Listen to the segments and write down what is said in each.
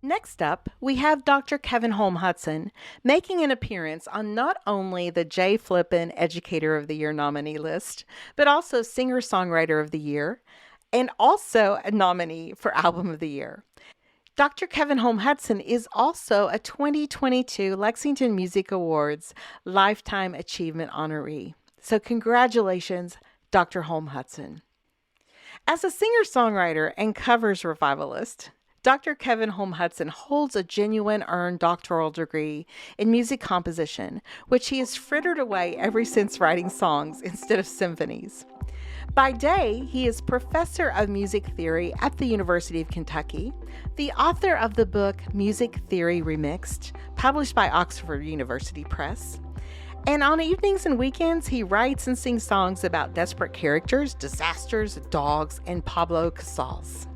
Next up, we have Dr. Kevin Holm-Hudson making an appearance on not only the J. Flippin Educator of the Year nominee list, but also Singer-Songwriter of the Year, and also a nominee for Album of the Year. Dr. Kevin Holm-Hudson is also a 2022 Lexington Music Awards Lifetime Achievement honoree. So congratulations, Dr. Holm-Hudson. As a singer-songwriter and covers revivalist, Dr. Kevin Holm-Hudson holds a genuine earned doctoral degree in music composition, which he has frittered away ever since writing songs instead of symphonies. By day, he is professor of music theory at the University of Kentucky, the author of the book Music Theory Remixed, published by Oxford University Press. And on evenings and weekends, he writes and sings songs about desperate characters, disasters, dogs, and Pablo Casals.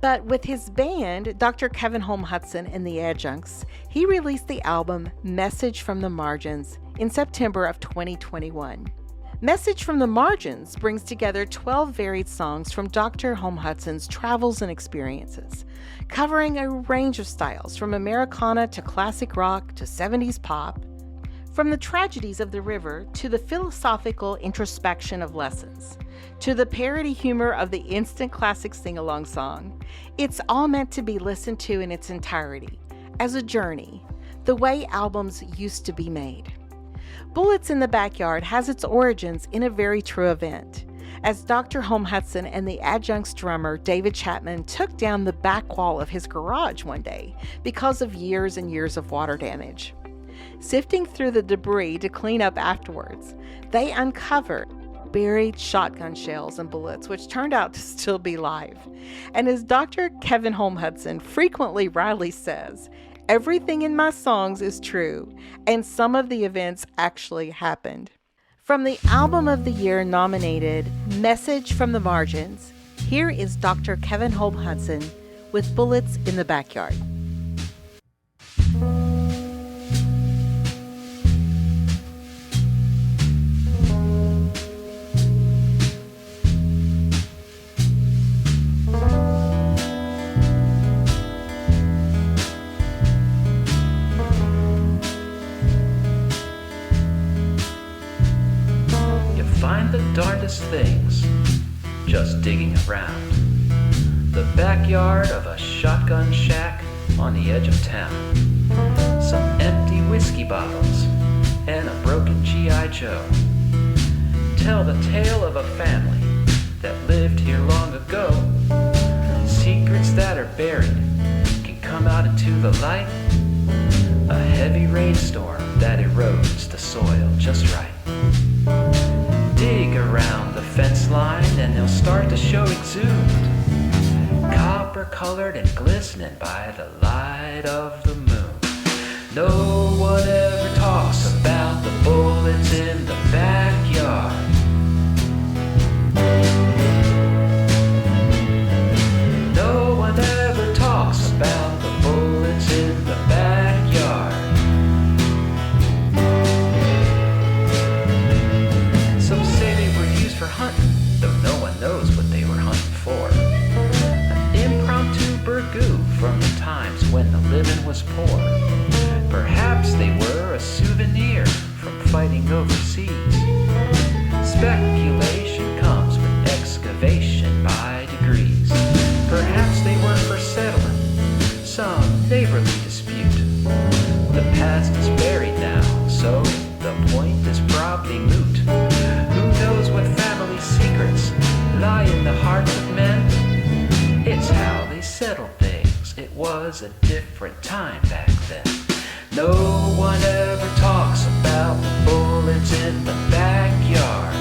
But with his band, Dr. Kevin Holm-Hudson and The Adjuncts, he released the album Message from the Margins in September of 2021. Message from the Margins brings together 12 varied songs from Dr. Holm-Hudson's travels and experiences, covering a range of styles from Americana to classic rock to 70s pop, from the tragedies of the river to the philosophical introspection of lessons, to the parody humor of the Instant Classic Singalong Song. It's all meant to be listened to in its entirety, as a journey, the way albums used to be made. Bullets in the Backyard has its origins in a very true event, as Dr. Holm-Hudson and the Adjuncts drummer David Chapman took down the back wall of his garage one day because of years and years of water damage. Sifting through the debris to clean up afterwards, they uncovered buried shotgun shells and bullets, which turned out to still be live. And as Dr. Kevin Holm-Hudson frequently wryly says, everything in my songs is true, and some of the events actually happened. From the Album of the Year nominated Message from the Margins, here is Dr. Kevin Holm-Hudson with Bullets in the Backyard. Find the darndest things just digging around the backyard of a shotgun shack on the edge of town. Some empty whiskey bottles and a broken G.I. Joe tell the tale of a family that lived here long ago. Secrets that are buried can come out into the light. A heavy rainstorm that erodes the soil just right. Dig around the fence line and they'll start to show exhumed, copper-colored and glistening by the light of the moon. No one ever talks about the bullets in the backyard. No one ever talks about the bullets in the backyard. Some say they were used for hunting, though no one knows what they were hunting for. An impromptu burgoo from the times when the living was poor. Perhaps they were a souvenir from fighting overseas. Speculation comes with excavation by degrees. Perhaps they were for settling some neighborly dispute. The past is buried now, so the point is probably moot. Who knows what family secrets lie in the hearts of men? It's how they settled things. It was a different time back then. No one ever talks about the bullets in the backyard.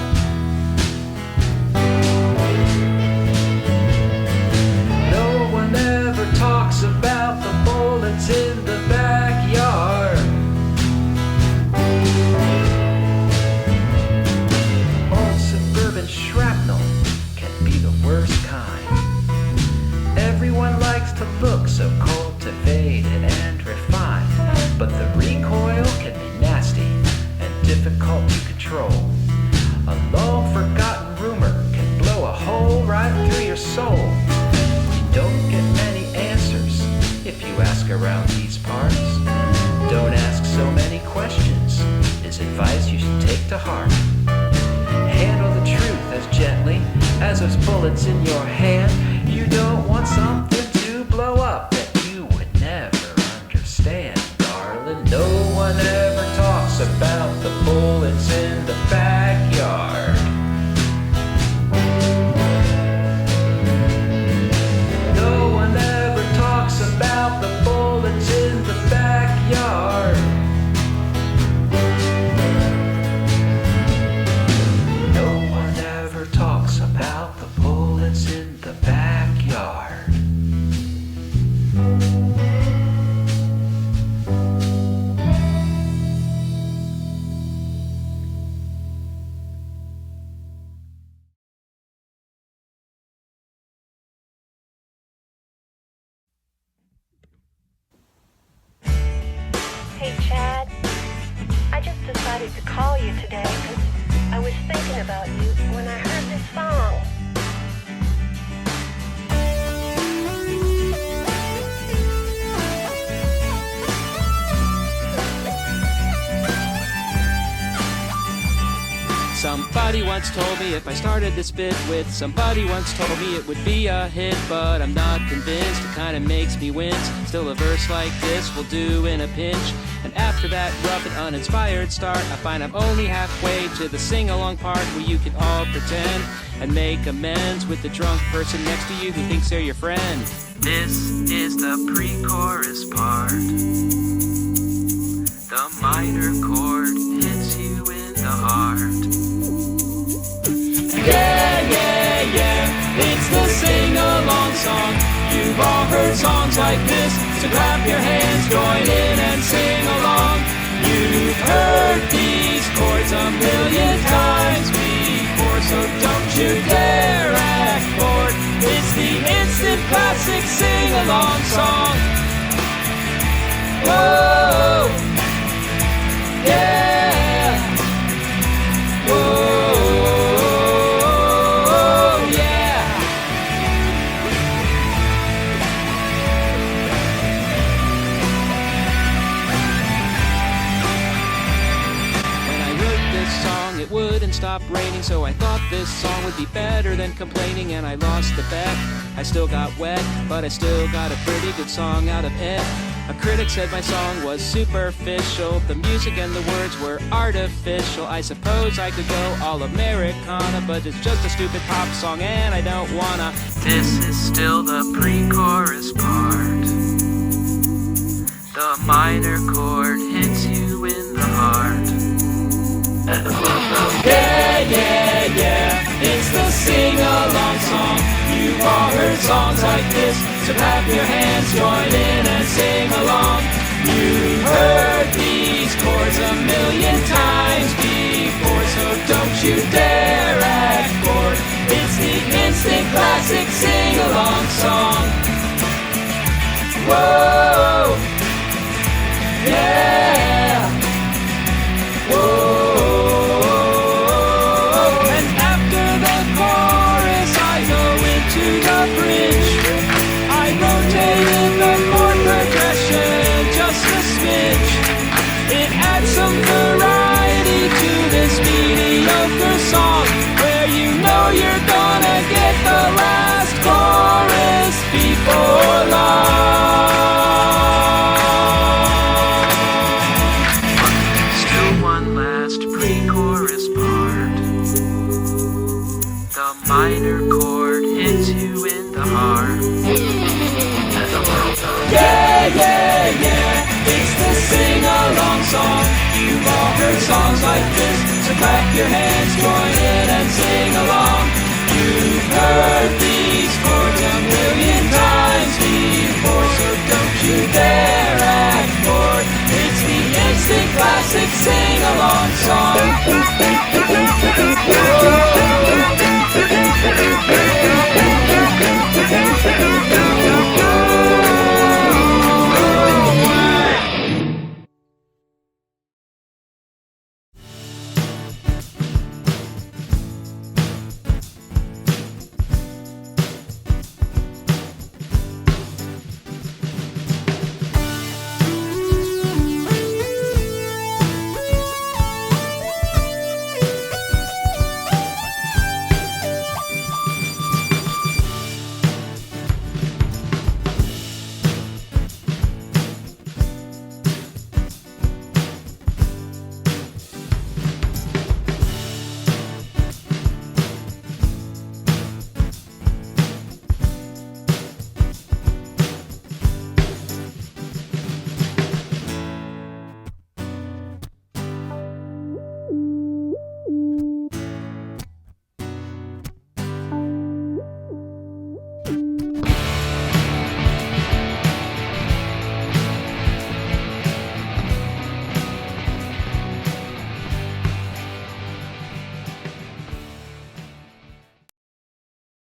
No one ever talks about the bullets in the backyard. Old suburban shrapnel can be the worst kind. Everyone likes to look so cultivated and refined, but the recoil can be nasty and difficult to control. A long-forgotten rumor can blow a hole right through your soul. You don't get many answers if you ask around these parts. Don't ask so many questions is advice you should take to heart. Handle the truth as gently as those bullets in your hand. You don't want something to blow up that you would never understand, darling. No one ever talks about the bullets in the backyard. No one ever talks about the bullets in the backyard. No one ever talks about the bullets in the backyard. Hey, Chad. I just decided to call you today because I was thinking about you when I heard this song. Somebody once told me if I started this bit with somebody once told me it would be a hit, but I'm not convinced. It kinda makes me wince. Still a verse like this will do in a pinch. And after that rough and uninspired start, I find I'm only halfway to the sing-along part where you can all pretend and make amends with the drunk person next to you who thinks they're your friend. This is the pre-chorus part. The minor chord hits you in the heart. Yeah, yeah, yeah, it's the sing-along song. You've all heard songs like this, so clap your hands, join in and sing along. You've heard these chords a million times before, so don't you dare act bored. It's the Instant Classic Singalong Song. Whoa, yeah, whoa. It wouldn't stop raining, so I thought this song would be better than complaining, and I lost the bet. I still got wet, but I still got a pretty good song out of it. A critic said my song was superficial, the music and the words were artificial. I suppose I could go all Americana, but it's just a stupid pop song and I don't wanna. This is still the pre-chorus part. The minor chord hits you in the heart. Yeah, yeah, yeah, it's the sing-along song. You've all heard songs like this, so clap your hands, join in and sing along. You've heard these chords a million times before, so don't you dare act bored. It's the Instant Classic Sing-along Song. Whoa, yeah, whoa. The bridge, I rotated the chord progression just a smidge. It adds some variety to this mediocre song, where you know you're gonna get the last chorus before long. Still one last pre-chorus part. The minor chord hits you in the heart. Yeah, yeah, yeah, it's the sing-along song. You've all heard songs like this, so clap your hands, join in and sing along. You've heard these chords a million times before, so don't you dare act bored. It's the Instant Classic Sing-along Song.